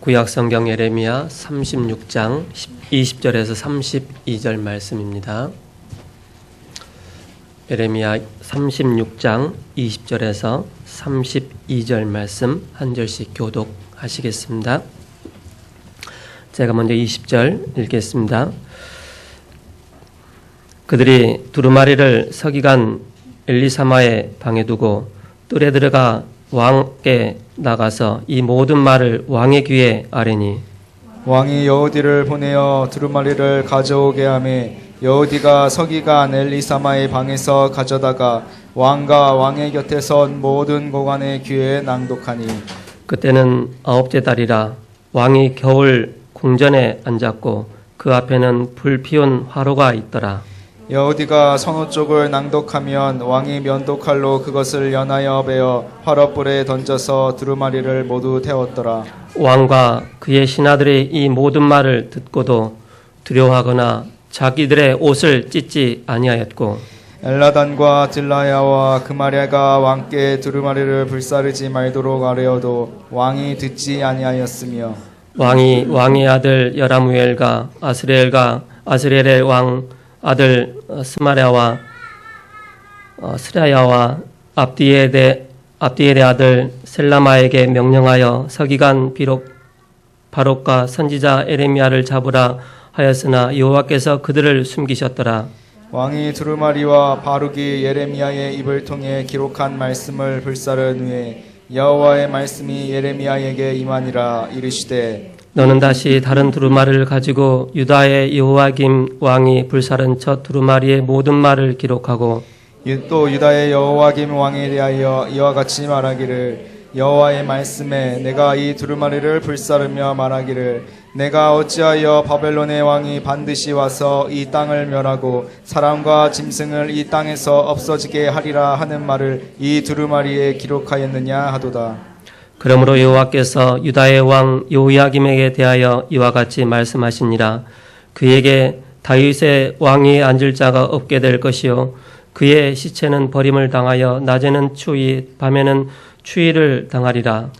구약성경 예레미야 36장 20절에서 32절 말씀입니다. 예레미야 36장 20절에서 32절 말씀 한 절씩 교독하시겠습니다. 제가 먼저 20절 읽겠습니다. 그들이 두루마리를 서기관 엘리사마의 방에 두고 뜰에 들어가 왕께 나가서 이 모든 말을 왕의 귀에 아뢰니 왕이 여호디를 보내어 두루마리를 가져오게 하매 여호디가 서기관 엘리사마의 방에서 가져다가 왕과 왕의 곁에 선 모든 고관의 귀에 낭독하니 그때는 9째 달이라 왕이 겨울 궁전에 앉았고 그 앞에는 불 피운 화로가 있더라. 여호디가 성읍 쪽을 낭독하면 왕이 면도칼로 그것을 연하여 베어 화롯불에 던져서 두루마리를 모두 태웠더라. 왕과 그의 신하들이 이 모든 말을 듣고도 두려워하거나 자기들의 옷을 찢지 아니하였고 엘라단과 딜라야와 그마랴가 왕께 두루마리를 불사르지 말도록 아뢰어도 왕이 듣지 아니하였으며 왕이 왕의 아들 여라무엘과 아스레엘의 왕 아들 스라야와 압디엘의 아들 셀라마에게 명령하여 서기관 바록과 선지자 에레미야를 잡으라 하였으나 여호와께서 그들을 숨기셨더라. 왕이 두루마리와 바룩이 예레미야의 입을 통해 기록한 말씀을 불사른 후에 여호와의 말씀이 예레미야에게 임하니라. 이르시되 너는 다시 다른 두루마리를 가지고 유다의 여호와김 왕이 불사른 첫 두루마리의 모든 말을 기록하고 또 유다의 여호와김 왕에 대하여 이와 같이 말하기를 여호와의 말씀에 내가 이 두루마리를 불사르며 말하기를 내가 어찌하여 바벨론의 왕이 반드시 와서 이 땅을 멸하고 사람과 짐승을 이 땅에서 없어지게 하리라 하는 말을 이 두루마리에 기록하였느냐 하도다. 그러므로 여호와께서 유다의 왕 여호야김에게 대하여 이와 같이 말씀하시니라. 그에게 다윗의 왕이 앉을 자가 없게 될 것이요 그의 시체는 버림을 당하여 낮에는 추위 밤에는 추위를 당하리라.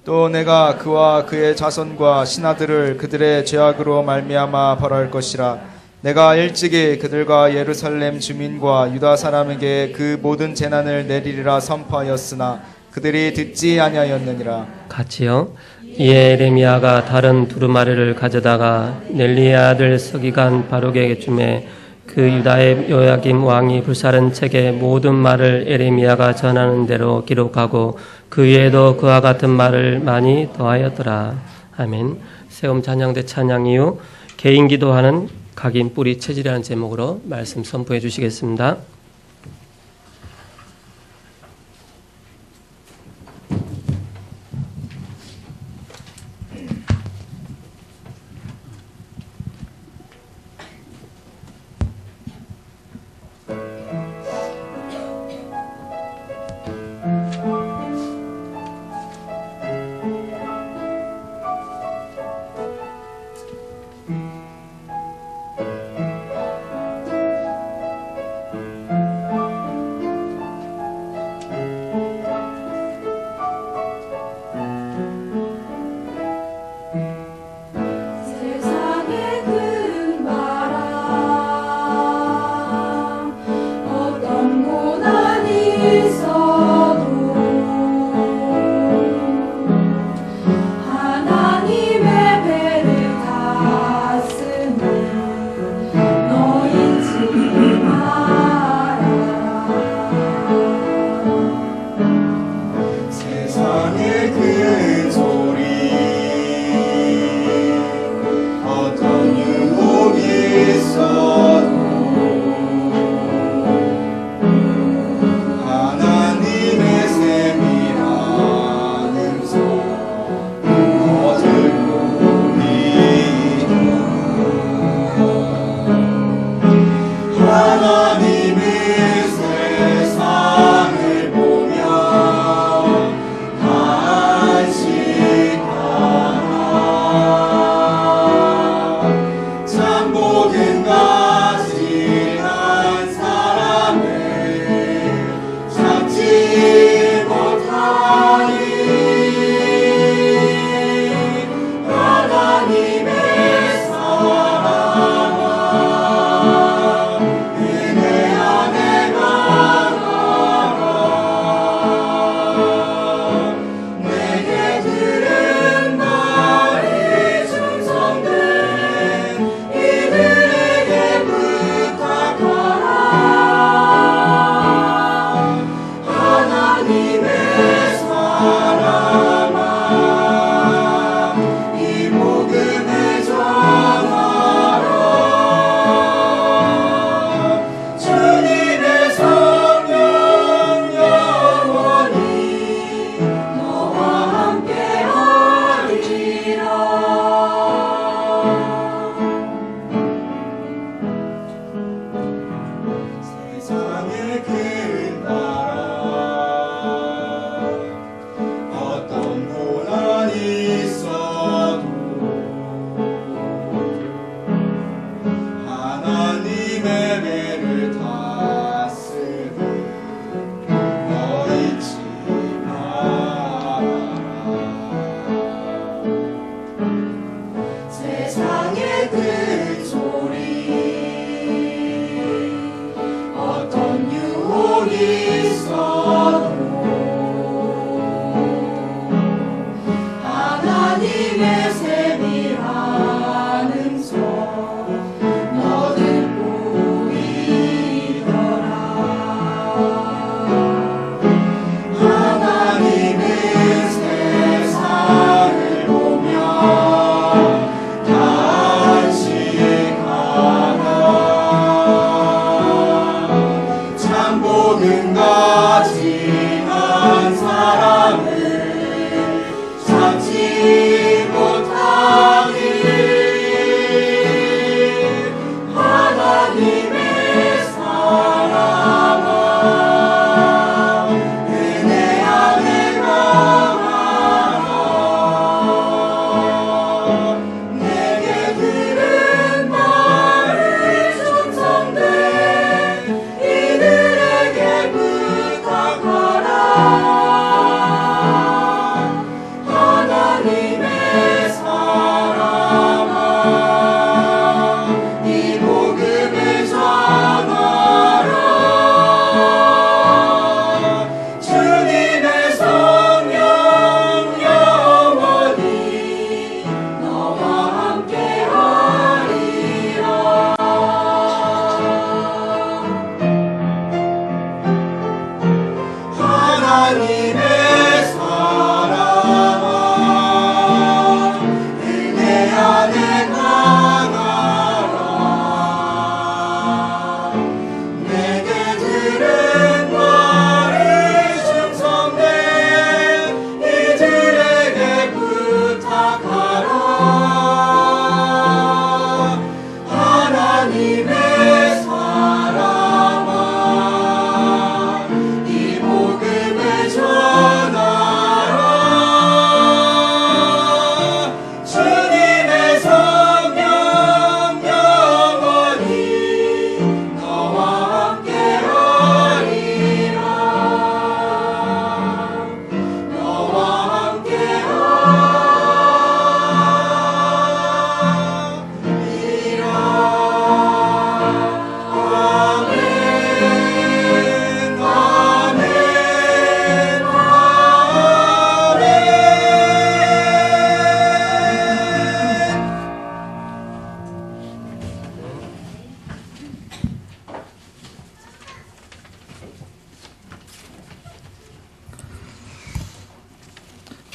또 내가 그와 그의 자손과 신하들을 그들의 죄악으로 말미암아 벌할 것이라. 내가 일찍이 그들과 예루살렘 주민과 유다 사람에게 그 모든 재난을 내리리라 선포하였으나 그들이 듣지 아니하였느니라. 같이요. 이에 에레미야가 다른 두루마리를 가져다가 넬리의 아들 서기관 바룩에게 주매 그 유다의 여호야김 왕이 불사른 책의 모든 말을 에레미야가 전하는 대로 기록하고 그 외에도 그와 같은 말을 많이 더하였더라. 아멘. 세움 찬양대 찬양 이후 개인 기도하는 각인 뿌리 체질이라는 제목으로 말씀 선포해 주시겠습니다.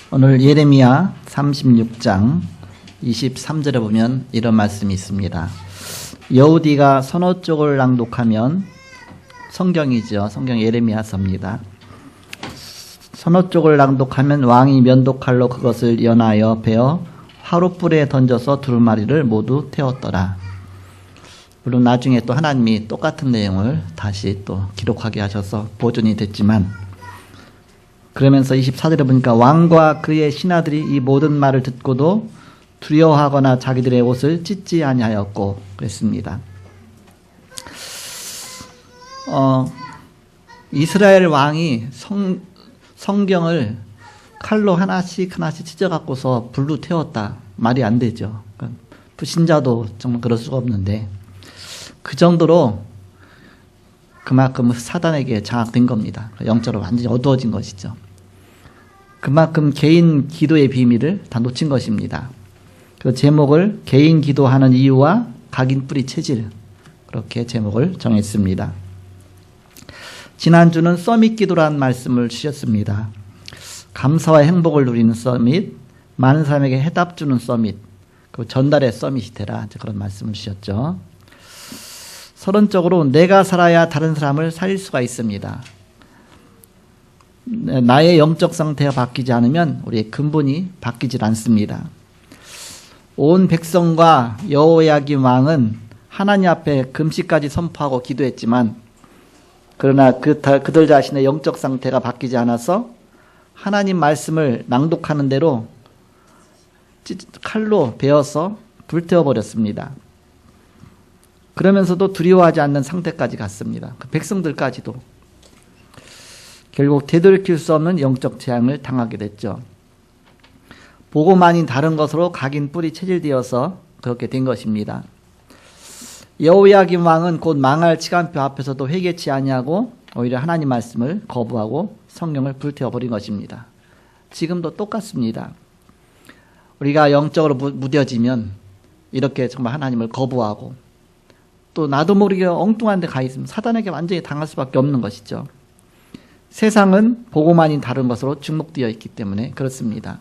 오늘 예레미야 36장 23절에 보면 이런 말씀이 있습니다. 여우디가 선호 쪽을 낭독하면 성경이죠. 성경 예레미야서입니다. 선호 쪽을 낭독하면 왕이 면도칼로 그것을 연하여 베어 화롯불에 던져서 두루마리를 모두 태웠더라. 물론 나중에 또 하나님이 똑같은 내용을 다시 또 기록하게 하셔서 보존이 됐지만, 그러면서 24절에 보니까 왕과 그의 신하들이 이 모든 말을 듣고도 두려워하거나 자기들의 옷을 찢지 아니하였고 그랬습니다. 이스라엘 왕이 성경을 칼로 하나씩 찢어갖고서 불로 태웠다. 말이 안 되죠. 불신자도 정말 그럴 수가 없는데, 그 정도로 그만큼 사단에게 장악된 겁니다. 영적으로 완전히 어두워진 것이죠. 그만큼 개인 기도의 비밀을 다 놓친 것입니다. 그 제목을 개인 기도하는 이유와 각인 뿌리 체질, 그렇게 제목을 정했습니다. 지난주는 서밋 기도라는 말씀을 주셨습니다. 감사와 행복을 누리는 서밋, 많은 사람에게 해답 주는 서밋, 그 전달의 서밋이 되라, 그런 말씀을 주셨죠. 서론적으로 내가 살아야 다른 사람을 살릴 수가 있습니다. 나의 영적 상태가 바뀌지 않으면 우리의 근본이 바뀌질 않습니다. 온 백성과 여호야김 왕은 하나님 앞에 금식까지 선포하고 기도했지만, 그러나 그들 자신의 영적 상태가 바뀌지 않아서 하나님 말씀을 낭독하는 대로 칼로 베어서 불태워버렸습니다. 그러면서도 두려워하지 않는 상태까지 갔습니다. 그 백성들까지도 결국 되돌이킬 수 없는 영적 재앙을 당하게 됐죠. 보고만이 다른 것으로 각인 뿌리 체질되어서 그렇게 된 것입니다. 여호야김 왕은 곧 망할 치간표 앞에서도 회개치 아니하고 오히려 하나님 말씀을 거부하고 성경을 불태워버린 것입니다. 지금도 똑같습니다. 우리가 영적으로 무뎌지면 이렇게 정말 하나님을 거부하고 또 나도 모르게 엉뚱한 데 가 있으면 사단에게 완전히 당할 수밖에 없는 것이죠. 세상은 보고만이 다른 것으로 중복되어 있기 때문에 그렇습니다.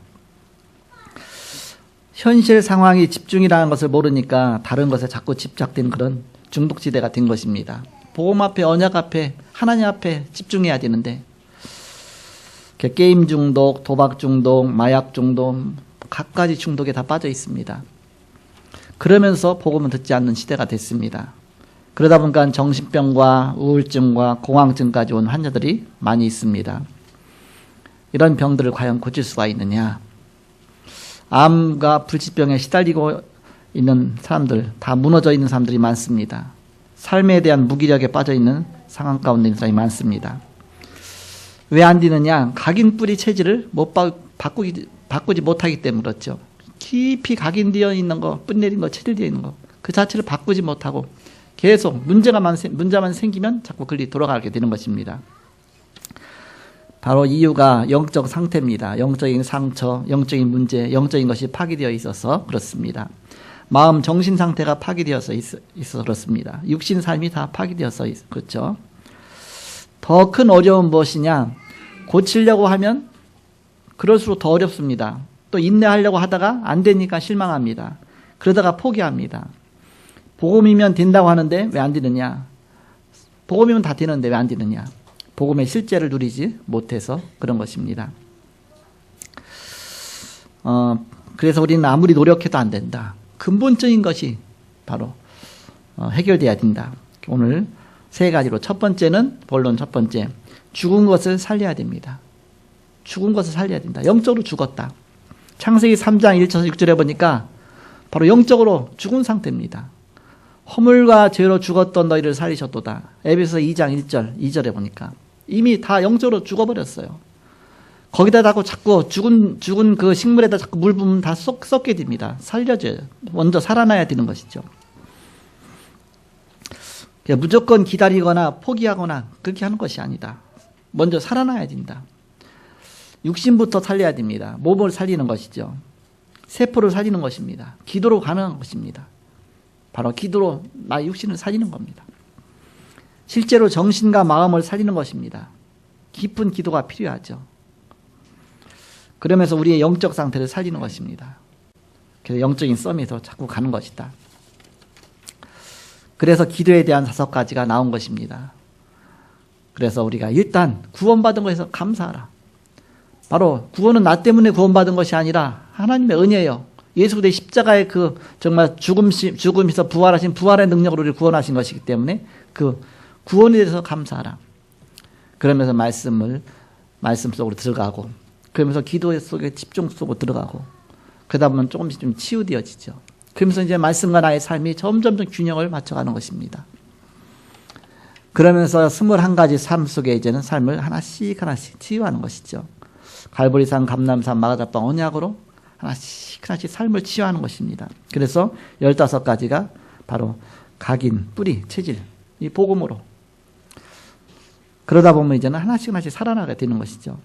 현실 상황이 집중이라는 것을 모르니까 다른 것에 자꾸 집착되는 그런 중독지대가 된 것입니다. 복음 앞에, 언약 앞에, 하나님 앞에 집중해야 되는데 게임 중독, 도박 중독, 마약 중독, 갖가지 중독에 다 빠져 있습니다. 그러면서 복음을 듣지 않는 시대가 됐습니다. 그러다 보니까 정신병과 우울증과 공황증까지 온 환자들이 많이 있습니다. 이런 병들을 과연 고칠 수가 있느냐? 암과 불치병에 시달리고 있는 사람들, 다 무너져 있는 사람들이 많습니다. 삶에 대한 무기력에 빠져 있는 상황 가운데 있는 사람이 많습니다. 왜 안 되느냐? 각인뿌리 체질을 바꾸지 못하기 때문에 그렇죠. 깊이 각인되어 있는 거, 뿌리 내린 거, 체질되어 있는 거, 그 자체를 바꾸지 못하고 계속 문제만 생기면 자꾸 그리 돌아가게 되는 것입니다. 바로 이유가 영적 상태입니다. 영적인 상처, 영적인 문제, 영적인 것이 파괴되어 있어서 그렇습니다. 마음, 정신 상태가 파괴되어서 있어서 그렇습니다. 육신 삶이 다 파괴되어서 그렇죠. 더 큰 어려움은 무엇이냐? 고치려고 하면 그럴수록 더 어렵습니다. 또 인내하려고 하다가 안 되니까 실망합니다. 그러다가 포기합니다. 복음이면 된다고 하는데 왜 안 되느냐? 복음이면 다 되는데 왜 안 되느냐? 복음의 실제를 누리지 못해서 그런 것입니다. 그래서 우리는 아무리 노력해도 안 된다. 근본적인 것이 바로 해결돼야 된다. 오늘 세 가지로 첫 번째는 본론 첫 번째, 죽은 것을 살려야 됩니다. 죽은 것을 살려야 된다. 영적으로 죽었다. 창세기 3장 1절에서 6절에 보니까 바로 영적으로 죽은 상태입니다. 허물과 죄로 죽었던 너희를 살리셨도다. 에베소 2장 1절 2절에 보니까 이미 다 영적으로 죽어버렸어요. 거기다 자꾸 죽은 그 식물에다 자꾸 물 부으면 다 썩게 됩니다. 살려줘요. 먼저 살아나야 되는 것이죠. 무조건 기다리거나 포기하거나 그렇게 하는 것이 아니다. 먼저 살아나야 된다. 육신부터 살려야 됩니다. 몸을 살리는 것이죠. 세포를 살리는 것입니다. 기도로 가능한 것입니다. 바로 기도로 나의 육신을 살리는 겁니다. 실제로 정신과 마음을 살리는 것입니다. 깊은 기도가 필요하죠. 그러면서 우리의 영적 상태를 살리는 것입니다. 그래서 영적인 썸에서 자꾸 가는 것이다. 그래서 기도에 대한 5가지가 나온 것입니다. 그래서 우리가 일단 구원받은 것에서 감사하라. 바로 구원은 나 때문에 구원받은 것이 아니라 하나님의 은혜예요. 예수 그리스도의 십자가의 그 정말 죽음에서 부활하신 부활의 능력으로 우리를 구원하신 것이기 때문에 그 구원에 대해서 감사하라. 그러면서 말씀 속으로 들어가고, 그러면서 기도 속에 집중 속으로 들어가고, 그러다 보면 조금씩 좀 치유되어지죠. 그러면서 이제 말씀과 나의 삶이 점점 균형을 맞춰가는 것입니다. 그러면서 21가지 삶 속에 이제는 삶을 하나씩 치유하는 것이죠. 갈보리산, 감람산, 마가다방 언약으로 하나씩 삶을 치유하는 것입니다. 그래서 15가지가 바로 각인, 뿌리, 체질, 이 복음으로. 그러다 보면 이제는 하나씩 살아나게 되는 것이죠.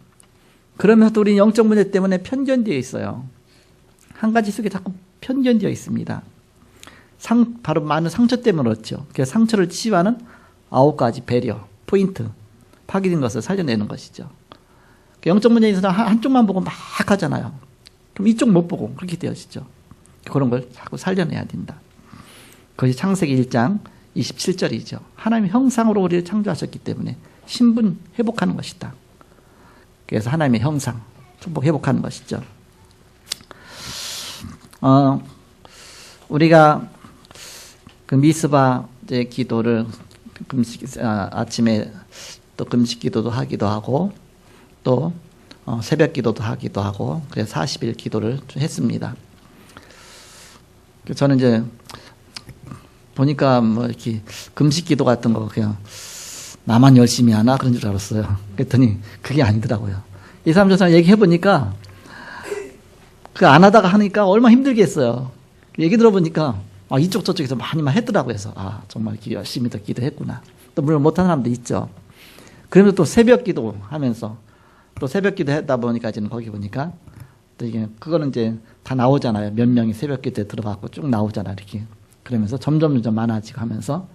그러면서 또 우리 영적 문제 때문에 편견되어 있어요. 한 가지 속에 자꾸 편견되어 있습니다. 바로 많은 상처 때문에 그렇죠. 그래서 상처를 치유하는 9가지 배려, 포인트, 파괴된 것을 살려내는 것이죠. 영적 문제에 있어서 한쪽만 보고 막 하잖아요. 그럼 이쪽 못 보고 그렇게 되어지죠. 그런 걸 자꾸 살려내야 된다. 그것이 창세기 1장 27절이죠. 하나님의 형상으로 우리를 창조하셨기 때문에 신분 회복하는 것이다. 그래서 하나님의 형상, 축복 회복하는 것이죠. 우리가 그 미스바 기도를 아침에 또 금식 기도도 하기도 하고 또 새벽 기도도 하기도 하고 그래서 40일 기도를 했습니다. 저는 이제 보니까 뭐 이렇게 금식 기도 같은 거 그냥 나만 열심히 하나 그런 줄 알았어요. 그랬더니 그게 아니더라고요. 이 사람 저 사람 얘기해 보니까 그 안 하다가 하니까 얼마나 힘들겠어요. 얘기 들어보니까 이쪽 저쪽에서 많이만 했더라고요. 그래서 정말 열심히 더 기도했구나. 또 물론 못하는 사람도 있죠. 그러면서 또 새벽 기도 하면서 또 새벽 기도 했다 보니까 지금 거기 보니까 또 이게 그거는 이제 다 나오잖아요. 몇 명이 새벽기도에 들어가고 쭉 나오잖아요. 이렇게. 그러면서 점점 많아지고 하면서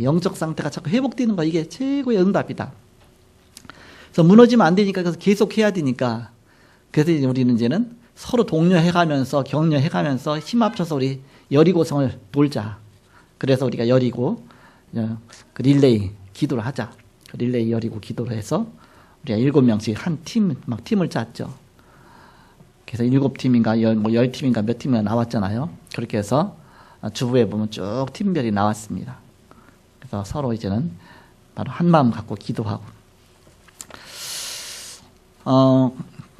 영적 상태가 자꾸 회복되는 거 이게 최고의 응답이다. 그래서 무너지면 안 되니까 그래서 계속 해야 되니까 그래서 이제 우리는 이제는 서로 독려해가면서 격려해가면서 힘 합쳐서 우리 여리고성을 돌자. 그래서 우리가 여리고 그 릴레이 기도를 하자. 그 릴레이 여리고 기도를 해서 우리가 7명씩 한 팀, 막 팀을 짰죠. 그래서 7팀인가 10팀인가 몇 팀이나 나왔잖아요. 그렇게 해서 주부에 보면 쭉 팀별이 나왔습니다. 그래서 서로 이제는 바로 한 마음 갖고 기도하고.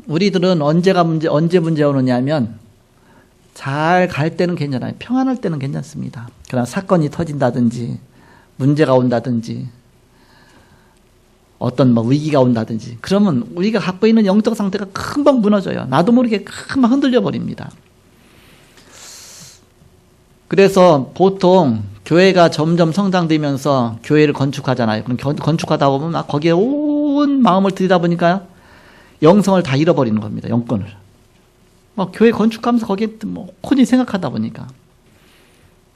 우리들은 언제 문제 오느냐면 잘 갈 때는 괜찮아요. 평안할 때는 괜찮습니다. 그러나 사건이 터진다든지 문제가 온다든지 어떤 위기가 온다든지 그러면 우리가 갖고 있는 영적 상태가 금방 무너져요. 나도 모르게 금방 흔들려 버립니다. 그래서 보통 교회가 점점 성장되면서 교회를 건축하잖아요. 그럼 건축하다 보면 막 거기에 온 마음을 들이다 보니까 영성을 다 잃어버리는 겁니다. 영권을. 막 교회 건축하면서 거기에 뭐 혼이 생각하다 보니까.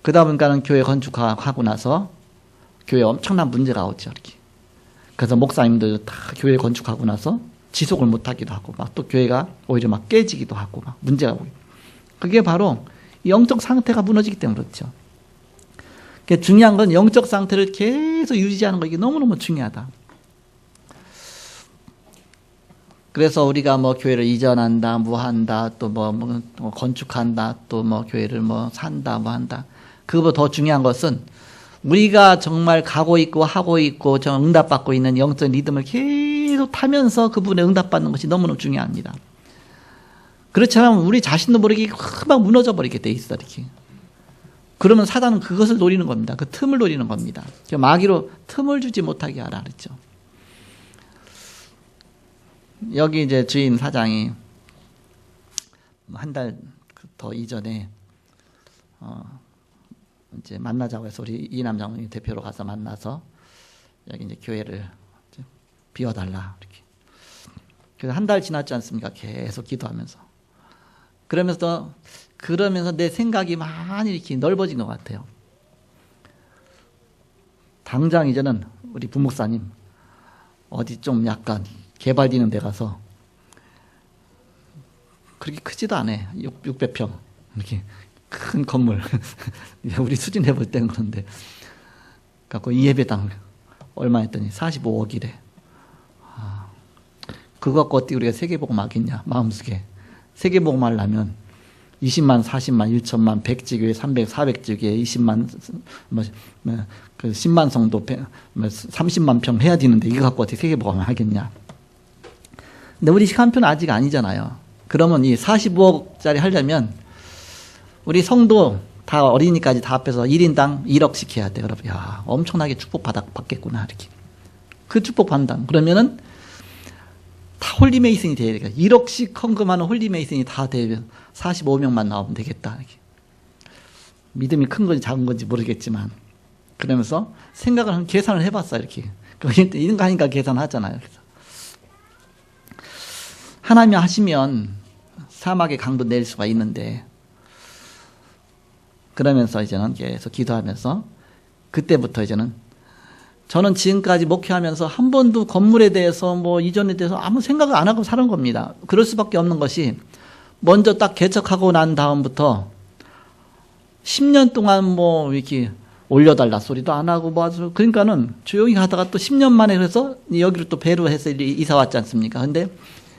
그러다 보니까는 교회 건축하고 나서 교회에 엄청난 문제가 오죠. 이렇게. 그래서 목사님들 다 교회 건축하고 나서 지속을 못하기도 하고 막 또 교회가 오히려 막 깨지기도 하고 막 문제가 오고. 그게 바로 영적 상태가 무너지기 때문에 그렇죠. 그러니까 중요한 건 영적 상태를 계속 유지하는 거 이게 너무너무 중요하다. 그래서 우리가 뭐 교회를 이전한다, 뭐 한다, 또 뭐 건축한다, 또 뭐 교회를 뭐 산다, 뭐 한다. 그거보다 더 중요한 것은 우리가 정말 가고 있고 하고 있고 저 응답받고 있는 영적 리듬을 계속 타면서 그분의 응답받는 것이 너무너무 중요합니다. 그렇지 않으면 우리 자신도 모르게 금방 무너져 버리게 돼 있어 이렇게. 그러면 사단은 그것을 노리는 겁니다. 그 틈을 노리는 겁니다. 마귀로 틈을 주지 못하게 하라 그랬죠. 여기 이제 주임 사장이 한 달 더 이전에 이제 만나자고 해서 우리 이남 장로님 대표로 가서 만나서 여기 이제 교회를 이제 비워달라 이렇게. 그래서 한 달 지났지 않습니까? 계속 기도하면서 그러면서 내 생각이 많이 이렇게 넓어진 것 같아요. 당장 이제는 우리 부목사님 어디 좀 약간 개발되는 데 가서 그렇게 크지도 않아요. 600평 이렇게 큰 건물 우리 수준해 볼 때는 그런데 갖고 2예배당 얼마 했더니 45억이래. 그거 갖고 어떻게 우리가 세계복음 하겠냐 마음속에. 세계복음 하려면 20만, 40만, 1천만, 100지교회, 300, 400지교회, 20만, 그 10만 성도, 30만 평 해야 되는데 이거 갖고 어떻게 세계복음 하겠냐. 근데 우리 시간표는 아직 아니잖아요. 그러면 이 45억짜리 하려면 우리 성도 다 어린이까지 다 합해서 1인당 1억씩 해야 돼. 그러면 야 엄청나게 축복 받겠구나 이렇게. 그 축복 받는다. 그러면은 다 홀리메이슨이 돼야 되니까 1억씩 헌금하는 홀리메이슨이 다 되면 45명만 나오면 되겠다. 이렇게. 믿음이 큰 건지 작은 건지 모르겠지만 그러면서 계산을 해봤어 이렇게. 이런 거 하니까 계산하잖아요. 그래서 하나님이 하시면 사막의 강도 내릴 수가 있는데 그러면서 이제는 계속 기도하면서 그때부터 이제는 저는 지금까지 목회하면서 한 번도 건물에 대해서 뭐 이전에 대해서 아무 생각을 안 하고 사는 겁니다. 그럴 수밖에 없는 것이 먼저 딱 개척하고 난 다음부터 10년 동안 뭐 이렇게 올려달라 소리도 안 하고 뭐 그러니까는 조용히 가다가 또 10년 만에 그래서 여기로 또 배로해서 이사 왔지 않습니까? 근데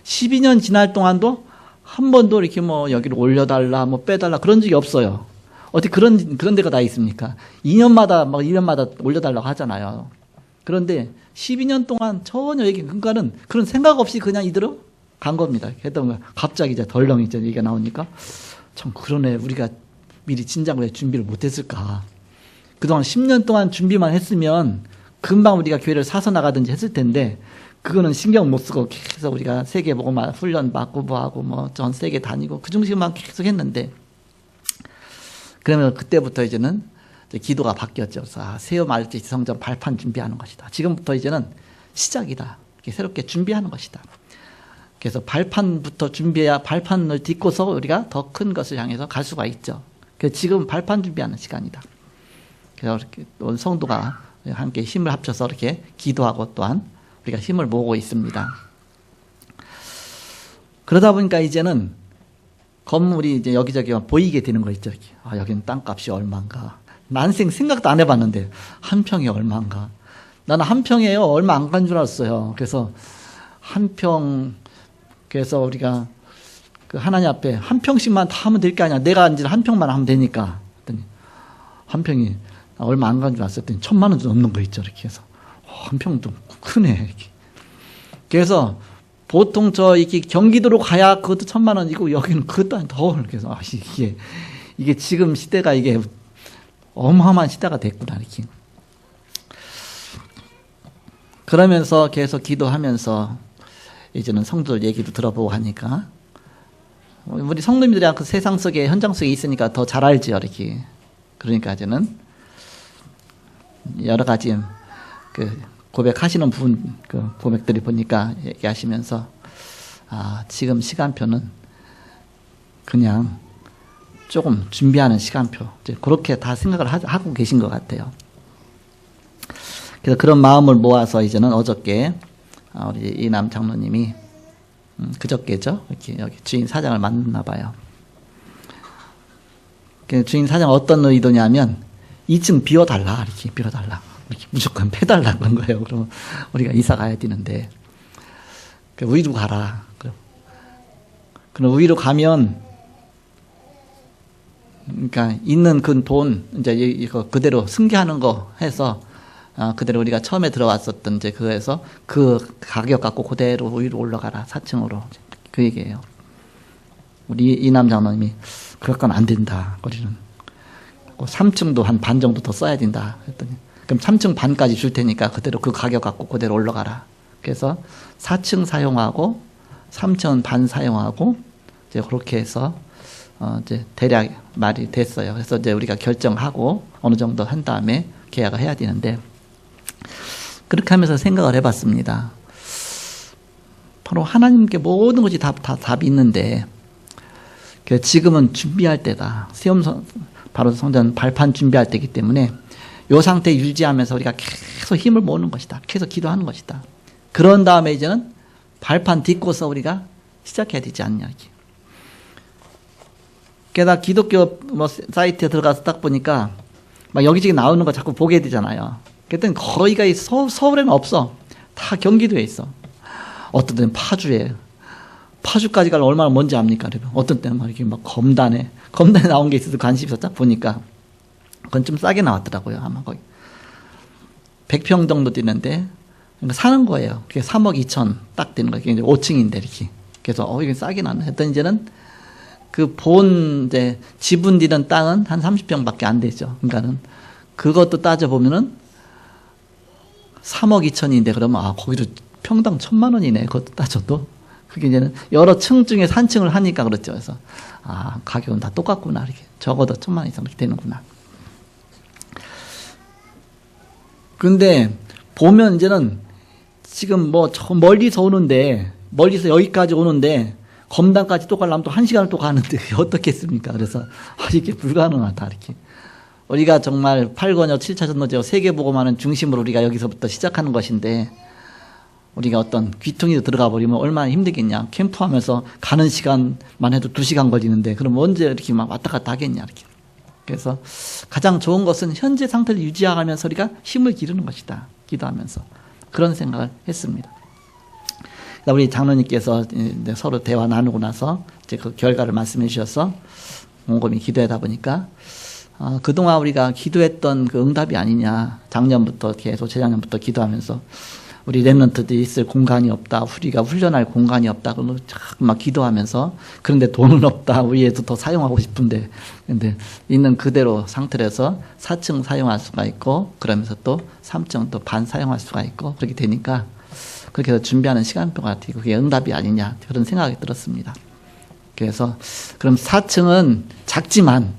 12년 지날 동안도 한 번도 이렇게 뭐 여기를 올려달라 뭐 빼달라 그런 적이 없어요. 어떻게 그런 데가 다 있습니까? 2년마다 올려달라고 하잖아요. 그런데 12년 동안 전혀 그러니까는 그런 생각 없이 그냥 이대로 간 겁니다. 했던 갑자기 이제 덜렁 이제 얘기가 나오니까 참 그러네. 우리가 미리 진작에 왜 준비를 못했을까? 그동안 10년 동안 준비만 했으면 금방 우리가 교회를 사서 나가든지 했을 텐데 그거는 신경 못 쓰고 계속 우리가 세계보고 훈련 받고 뭐하고 뭐 전 세계 다니고 그 중식만 계속 했는데 그러면 그때부터 이제는 기도가 바뀌었죠. 그래서 세요 말지 성전 발판 준비하는 것이다. 지금부터 이제는 시작이다. 새롭게 준비하는 것이다. 그래서 발판부터 준비해야 발판을 딛고서 우리가 더 큰 것을 향해서 갈 수가 있죠. 그래서 지금 발판 준비하는 시간이다. 그래서 이렇게 온 성도가 함께 힘을 합쳐서 이렇게 기도하고 또한 우리가 힘을 모으고 있습니다. 그러다 보니까 이제는 건물이 이제 여기저기 보이게 되는 거 있죠. 아, 여기는 땅값이 얼마인가. 난생 생각도 안 해봤는데 한 평이 얼마인가. 나는 한 평에요 얼마 안 간 줄 알았어요. 그래서 한 평, 그래서 우리가 그 하나님 앞에 한 평씩만 다 하면 될 게 아니야. 내가 이제 한 평만 하면 되니까. 그랬더니 한 평이 얼마 안 간 줄 알았더니 1,000만 원도 넘는 거 있죠. 이렇게 해서 한 평도 크네. 이렇게. 그래서 보통 이렇게 경기도로 가야 그것도 1,000만 원이고 여기는 그것도 더 그래서 이게 지금 시대가 이게 어마어마한 시대가 됐구나 이렇게. 그러면서 계속 기도하면서 이제는 성도들 얘기도 들어보고 하니까 우리 성도님들이 그 세상 속에 현장 속에 있으니까 더 잘 알죠 이렇게. 그러니까 이제는 여러 가지 그 고백하시는 분 그 고백들이 보니까 얘기하시면서 아 지금 시간표는 그냥 조금 준비하는 시간표 이제 그렇게 다 생각을 하고 계신 것 같아요. 그래서 그런 마음을 모아서 이제는 어저께 우리 이남 장로님이 그저께죠 이렇게 여기 주인 사장을 만났나 봐요. 주인 사장 어떤 의도냐면 2층 비워달라 이렇게 비워달라. 이렇게 무조건 패달라 그런 거예요. 그러면 우리가 이사 가야 되는데 위로 가라. 그럼 위로 가면 그러니까 있는 그 돈 이제 이거 그대로 승계하는 거 해서 그대로 우리가 처음에 들어왔었던 이제 그거에서 그 가격 갖고 그대로 위로 올라가라 4층으로 그 얘기예요. 우리 이남 장로님이 그럴 건 안 된다. 우리는 3층도 한 반 정도 더 써야 된다. 했더니 그럼 3층 반까지 줄 테니까 그대로 그 가격 갖고 그대로 올라가라. 그래서 4층 사용하고 3층 반 사용하고 이제 그렇게 해서 이제 대략 말이 됐어요. 그래서 이제 우리가 결정하고 어느 정도 한 다음에 계약을 해야 되는데 그렇게 하면서 생각을 해봤습니다. 바로 하나님께 모든 것이 다 답이 있는데 지금은 준비할 때다. 바로 성전 발판 준비할 때이기 때문에 이 상태 유지하면서 우리가 계속 힘을 모으는 것이다. 계속 기도하는 것이다. 그런 다음에 이제는 발판 딛고서 우리가 시작해야 되지 않냐. 이렇게. 게다가 기독교 사이트에 들어가서 딱 보니까 막 여기저기 나오는 거 자꾸 보게 되잖아요. 그랬더니 거의가 서울에는 없어. 다 경기도에 있어. 어떤 때는 파주에. 파주까지 가려면 얼마나 먼지 압니까? 어떤 때는 막 이렇게 막 검단에 나온 게 있어서 관심이 있었다 보니까 그건 좀 싸게 나왔더라고요. 아마 거기 100평 정도 되는데 그러니까 사는 거예요. 그게 3억 2천 딱 되는 거예요. 이제 5층인데 이렇게. 그래서 이게 싸게 나왔네. 했더니 이제는 그 이제 지분 되는 땅은 한 30평밖에 안 되죠. 그러니까는 그것도 따져보면은 3억 2천인데 그러면 거기도 평당 1,000만 원이네. 그것도 따져도. 그게 이제는 여러 층 중에 한 층을 하니까 그렇죠. 그래서 가격은 다 똑같구나. 이렇게 적어도 1,000만 원 이상 이렇게 되는구나. 근데 보면 이제는 지금 저 멀리서 오는데 멀리서 여기까지 오는데 검단까지 또 가려면 또 1시간을 또 가는데 어떻겠습니까? 그래서 이게 불가능하다 이렇게. 우리가 정말 8권역 7차 전도제와 세계복음화는 중심으로 우리가 여기서부터 시작하는 것인데 우리가 어떤 귀퉁이로 들어가 버리면 얼마나 힘들겠냐. 캠프하면서 가는 시간만 해도 2시간 걸리는데 그럼 언제 이렇게 막 왔다 갔다 하겠냐 이렇게. 그래서 가장 좋은 것은 현재 상태를 유지하면서 우리가 힘을 기르는 것이다. 기도하면서 그런 생각을 했습니다. 우리 장로님께서 이제 서로 대화 나누고 나서 이제 그 결과를 말씀해 주셔서 곰곰이 기도하다 보니까 그동안 우리가 기도했던 그 응답이 아니냐. 작년부터 계속 재작년부터 기도하면서 우리 렘넌트들이 있을 공간이 없다. 우리가 훈련할 공간이 없다. 그러면 막 기도하면서 그런데 돈은 없다. 우리에도 더 사용하고 싶은데 근데 있는 그대로 상태에서 4층 사용할 수가 있고 그러면서 또 3층 또 반 사용할 수가 있고 그렇게 되니까 그렇게 해서 준비하는 시간표 같아요. 그게 응답이 아니냐 그런 생각이 들었습니다. 그래서 그럼 4층은 작지만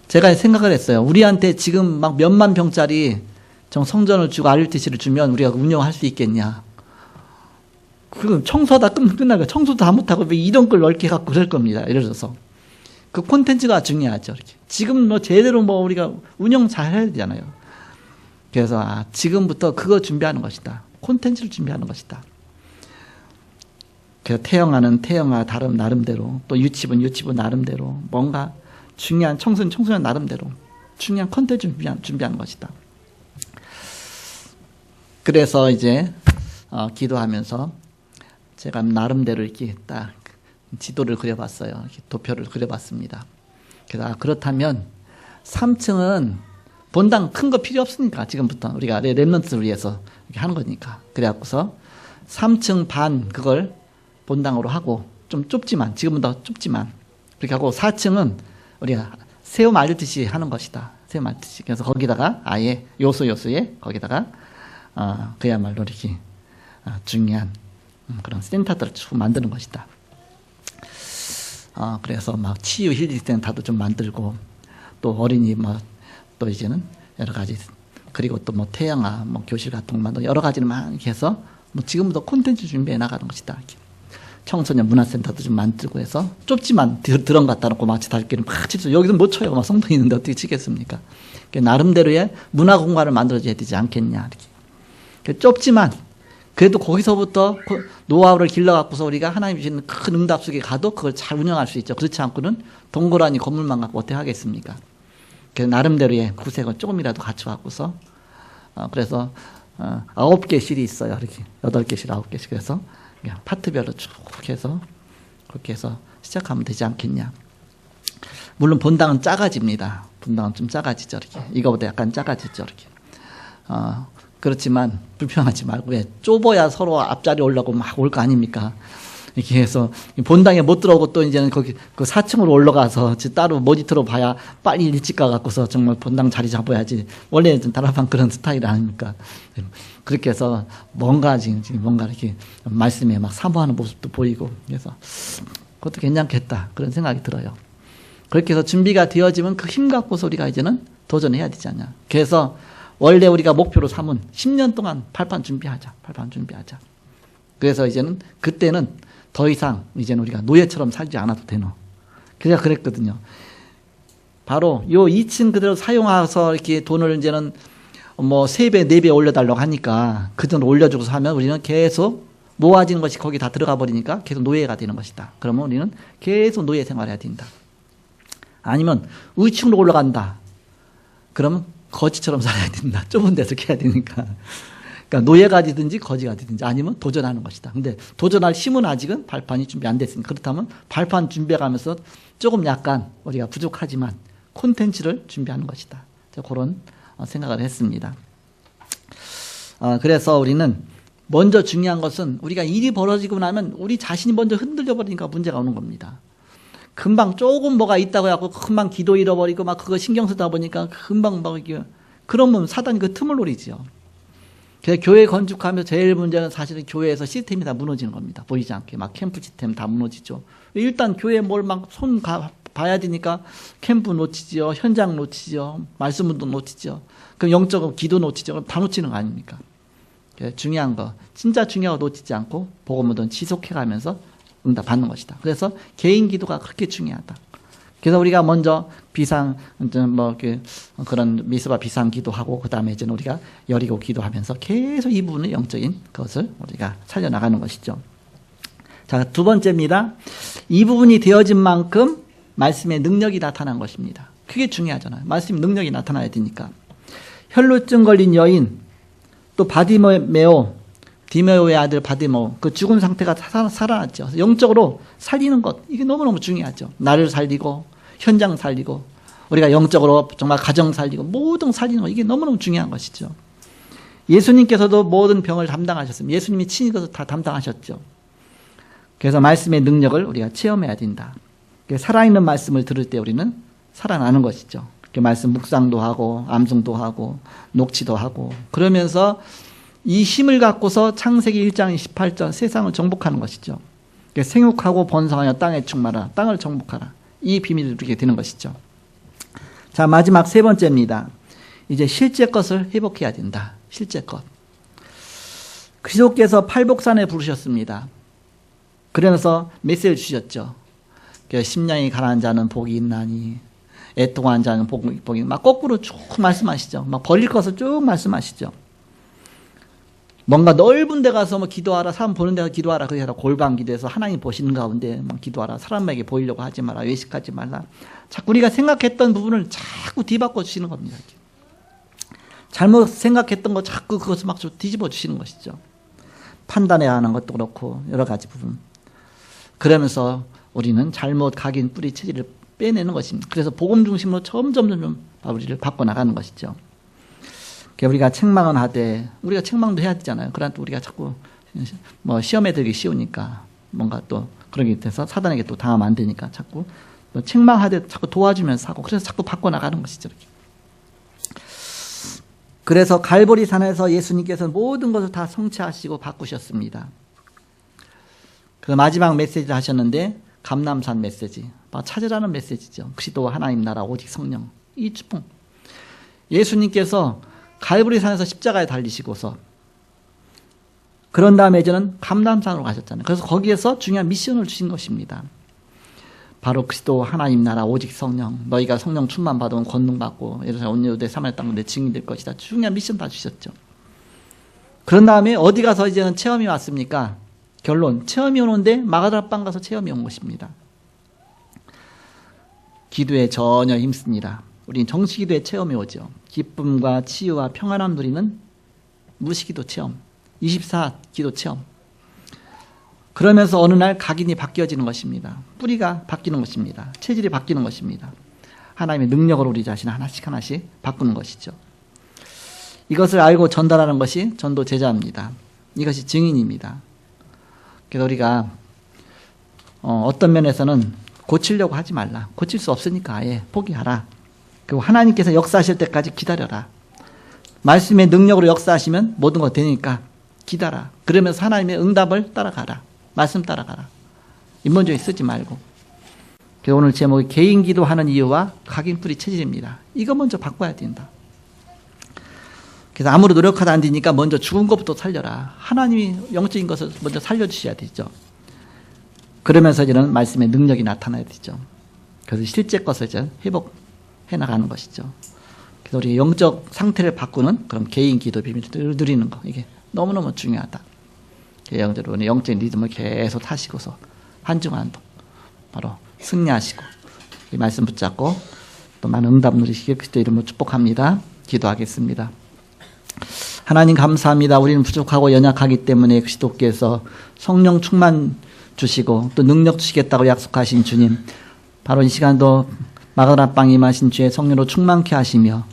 제가 생각을 했어요. 우리한테 지금 막 몇만 평짜리 성전을 주고 RUTC를 주면 우리가 운영할 수 있겠냐. 그럼 청소하다 끝나고 청소도 다 못하고 왜 이런 걸 넓게 갖고 그럴 겁니다. 예를 들어서. 그 콘텐츠가 중요하죠. 이렇게. 지금 뭐 제대로 뭐 우리가 운영 잘 해야 되잖아요. 그래서 지금부터 그거 준비하는 것이다. 콘텐츠를 준비하는 것이다. 그래서 태영아는 태영아 나름대로, 또 유치부는 유치부 나름대로, 뭔가 중요한 청소년 나름대로 중요한 콘텐츠 준비하는 것이다. 그래서 이제 기도하면서 제가 나름대로 이렇게 딱 지도를 그려봤어요. 이렇게 도표를 그려봤습니다. 그래서 그렇다면 3층은 본당 큰 거 필요 없으니까 지금부터 우리가 랩런트를 위해서 이렇게 하는 거니까. 그래갖고서 3층 반 그걸 본당으로 하고 좀 좁지만 지금보다 좁지만 그렇게 하고 4층은 우리가 새우 말듯이 하는 것이다. 새우 말듯이. 그래서 거기다가 아예 요소에 거기다가 그야말로 이렇게 중요한 그런 센터들을 쭉 만드는 것이다. 그래서 막 치유 힐링 센터도 좀 만들고 또 어린이 뭐 또 이제는 여러 가지 그리고 또 뭐 태영아 뭐 교실 같은 거 만들고 여러 가지를 막 이렇게 해서 뭐 지금부터 콘텐츠 준비해 나가는 것이다. 이렇게. 청소년 문화센터도 좀 만들고 해서 좁지만 드럼 갖다 놓고 마치 달기는 막 치죠. 여기서 못 쳐요. 막 성도 있는데 어떻게 치겠습니까? 나름대로의 문화 공간을 만들어줘야 되지 않겠냐. 이렇게. 좁지만 그래도 거기서부터 노하우를 길러갖고서 우리가 하나님 주시는 큰 응답 속에 가도 그걸 잘 운영할 수 있죠. 그렇지 않고는 동그라니 건물만 갖고 어떻게 하겠습니까? 그래서 나름대로의 구색을 조금이라도 갖춰갖고서 그래서 9개 실이 있어요. 이렇게 8개 실, 9개 실. 그래서 그냥 파트별로 쭉 해서 그렇게 해서 시작하면 되지 않겠냐. 물론 본당은 작아집니다. 본당은 좀 작아지죠. 이렇게. 이거보다 약간 작아지죠. 이렇게. 그렇지만 불평하지 말고 왜 좁아야 서로 앞자리 올라고 막 올 거 아닙니까? 이렇게 해서 본당에 못 들어오고 또 이제는 거기 그 4층으로 올라가서 따로 모니터로 봐야 빨리 일찍 가갖고서 정말 본당 자리 잡아야지. 원래 다락방 그런 스타일 아닙니까? 그렇게 해서 뭔가 지금 뭔가 이렇게 말씀에 막 사모하는 모습도 보이고 그래서 그것도 괜찮겠다 그런 생각이 들어요. 그렇게 해서 준비가 되어지면 그 힘 갖고서 우리가 이제는 도전해야 되지 않냐. 그래서 원래 우리가 목표로 삼은 10년 동안 발판 준비하자. 그래서 이제는 그때는 더 이상 이제는 우리가 노예처럼 살지 않아도 되노. 그래서 그랬거든요. 바로 요 2층 그대로 사용해서 이렇게 돈을 이제는 뭐 3배, 4배 올려달라고 하니까 그 돈 올려주고서 하면 우리는 계속 모아지는 것이 거기 다 들어가 버리니까 계속 노예가 되는 것이다. 그러면 우리는 계속 노예 생활해야 된다. 아니면 위층으로 올라간다. 그러면 거지처럼 살아야 된다. 좁은 데서 해야 되니까. 그러니까 노예가 되든지 거지가 되든지 아니면 도전하는 것이다. 근데 도전할 힘은 아직은 발판이 준비 안 됐으니까 그렇다면 발판 준비해가면서 조금 약간 우리가 부족하지만 콘텐츠를 준비하는 것이다. 그런 생각을 했습니다. 그래서 우리는 먼저 중요한 것은 우리가 일이 벌어지고 나면 우리 자신이 먼저 흔들려 버리니까 문제가 오는 겁니다. 금방 조금 뭐가 있다고 해갖고 금방 기도 잃어버리고 막 그거 신경 쓰다 보니까 금방 막 이게 그러면 사단이 그 틈을 노리지요. 그래서 교회 건축하면서 제일 문제는 사실은 교회에서 시스템이 다 무너지는 겁니다. 보이지 않게 막 캠프 시스템 다 무너지죠. 일단 교회 뭘 막 손 봐야 되니까 캠프 놓치죠, 현장 놓치죠, 말씀 운동 놓치죠. 그럼 영적 기도 놓치죠. 그럼 다 놓치는 거 아닙니까? 중요한 거, 진짜 중요한 거 놓치지 않고 복음 운동 지속해가면서 응답 받는 것이다. 그래서 개인 기도가 그렇게 중요하다. 그래서 우리가 먼저 비상 뭐 그런 미스바 비상 기도하고 그 다음에 이제 우리가 여리고 기도하면서 계속 이 부분의 영적인 것을 우리가 살려 나가는 것이죠. 자, 두 번째입니다. 이 부분이 되어진 만큼 말씀의 능력이 나타난 것입니다. 그게 중요하잖아요. 말씀의 능력이 나타나야 되니까. 혈루증 걸린 여인, 또 디메오의 아들 바디메오, 그 죽은 상태가 살아났죠. 영적으로 살리는 것, 이게 너무너무 중요하죠. 나를 살리고, 현장 살리고, 우리가 영적으로 정말 가정 살리고, 모든 살리는 것, 이게 너무너무 중요한 것이죠. 예수님께서도 모든 병을 담당하셨습니다. 예수님이 친히 그것을 다 담당하셨죠. 그래서 말씀의 능력을 우리가 체험해야 된다. 살아있는 말씀을 들을 때 우리는 살아나는 것이죠. 말씀 묵상도 하고, 암송도 하고, 녹취도 하고, 그러면서 이 힘을 갖고서 창세기 1장 28절 세상을 정복하는 것이죠. 생육하고 번성하여 땅에 충만하라. 땅을 정복하라. 이 비밀을 누리게 되는 것이죠. 자, 마지막 세 번째입니다. 이제 실제 것을 회복해야 된다. 실제 것. 그리스도께서 팔복산에 부르셨습니다. 그러면서 메시지를 주셨죠. 심령이 가난한 자는 복이 있나니 애통한 자는 복이 막 거꾸로 쭉 말씀하시죠. 막 벌릴 것을 쭉 말씀하시죠. 뭔가 넓은 데 가서 뭐 기도하라, 사람 보는 데서 기도하라, 그게 아니라 골방 기도해서 하나님 보시는 가운데 막 기도하라, 사람에게 보이려고 하지 마라, 외식하지 말라. 자꾸 우리가 생각했던 부분을 자꾸 뒤바꿔 주시는 겁니다. 잘못 생각했던 거 자꾸 그것을 막 뒤집어 주시는 것이죠. 판단해야 하는 것도 그렇고 여러 가지 부분. 그러면서 우리는 잘못 각인 뿌리 체질을 빼내는 것입니다. 그래서 복음 중심으로 점점 우리를 바꿔나가는 것이죠. 우리가 책망은 하되, 우리가 책망도 해야 되잖아요. 그러나 또 우리가 자꾸 뭐 시험에 들기 쉬우니까 뭔가 또 그러게 돼서 사단에게 또 당하면 안 되니까 자꾸 책망하되 자꾸 도와주면서 하고, 그래서 자꾸 바꿔나가는 것이죠. 이렇게. 그래서 갈보리 산에서 예수님께서 모든 것을 다 성취하시고 바꾸셨습니다. 그 마지막 메시지를 하셨는데 감람산 메시지, 찾으라는 메시지죠. 그리스도 하나님 나라 오직 성령, 이 축복. 예수님께서 갈보리 산에서 십자가에 달리시고서 그런 다음에 이제는 감람산으로 가셨잖아요. 그래서 거기에서 중요한 미션을 주신 것입니다. 바로 그리스도 하나님 나라 오직 성령, 너희가 성령 충만 받으면 권능 받고 예루살렘 온 유대 사마리아 땅 내 증인이 될 것이다. 중요한 미션 다 주셨죠. 그런 다음에 어디 가서 이제는 체험이 왔습니까? 결론, 체험이 오는데 마가다라 빵 가서 체험이 온 것입니다. 기도에 전혀 힘씁니다. 우리는 정식기도에 체험이 오죠. 기쁨과 치유와 평안함 누리는 무시기도 체험, 24 기도 체험. 그러면서 어느 날 각인이 바뀌어지는 것입니다. 뿌리가 바뀌는 것입니다. 체질이 바뀌는 것입니다. 하나님의 능력으로 우리 자신을 하나씩 바꾸는 것이죠. 이것을 알고 전달하는 것이 전도 제자입니다. 이것이 증인입니다. 그래서 우리가 어떤 면에서는 고치려고 하지 말라. 고칠 수 없으니까 아예 포기하라. 그리고 하나님께서 역사하실 때까지 기다려라. 말씀의 능력으로 역사하시면 모든 거 되니까 기다라. 그러면서 하나님의 응답을 따라가라. 말씀 따라가라. 인본주의 쓰지 말고. 그래서 오늘 제목이 개인 기도하는 이유와 각인뿌리 체질입니다. 이거 먼저 바꿔야 된다. 그래서 아무리 노력하다 안 되니까 먼저 죽은 것부터 살려라. 하나님이 영적인 것을 먼저 살려주셔야 되죠. 그러면서 이제는 말씀의 능력이 나타나야 되죠. 그래서 실제 것을 이제 회복해 나가는 것이죠. 그래서 우리 영적 상태를 바꾸는 그런 개인 기도 비밀을 누리는 거, 이게 너무너무 중요하다. 영적으로 영적인 리듬을 계속 타시고서 한 주간도 바로 승리하시고 이 말씀 붙잡고 또 많은 응답 누리시길 그리스도 이름으로 축복합니다. 기도하겠습니다. 하나님 감사합니다. 우리는 부족하고 연약하기 때문에 그리스도께서 성령 충만 주시고 또 능력 주시겠다고 약속하신 주님, 바로 이 시간도 마가다라 빵 임하신 주의 성령으로 충만케 하시며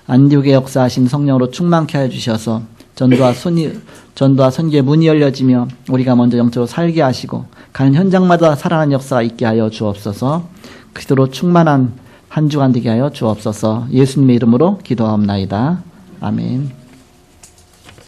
안디옥의 역사하신 성령으로 충만케 하여 주셔서 전도와 선교의 문이 열려지며 우리가 먼저 영적으로 살게 하시고 가는 현장마다 살아나는 역사가 있게 하여 주옵소서. 그리스도로 충만한 한 주간 되게 하여 주옵소서. 예수님의 이름으로 기도하옵나이다. 아멘.